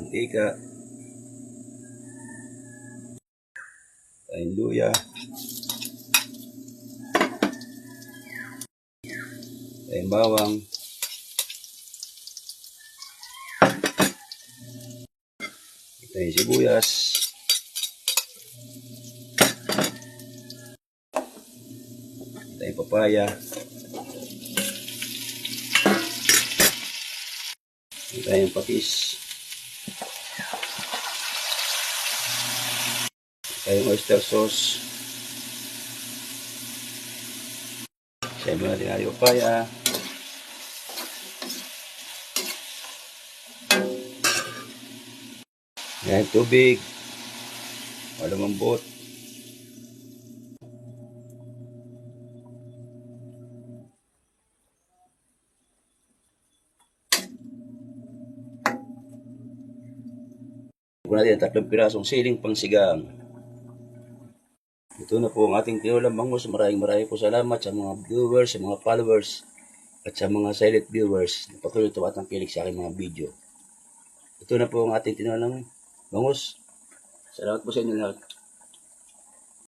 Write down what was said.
mantika, tayong luya, tayong bawang, tayong sibuyas, tayong papaya, tayong patis, tayong oyster sauce, sabi natin natin papaya, yan, tubig, malumambot, Huwag natin 3 pirasong siling pangsigang. Ito na po ang ating tinolang bangus. Maraming po salamat sa mga viewers, sa mga followers, at sa mga silent viewers na patuloy tumatang kilig sa aking mga video. Ito na po ang ating tinolang bangus. Salamat po sa inyo lahat.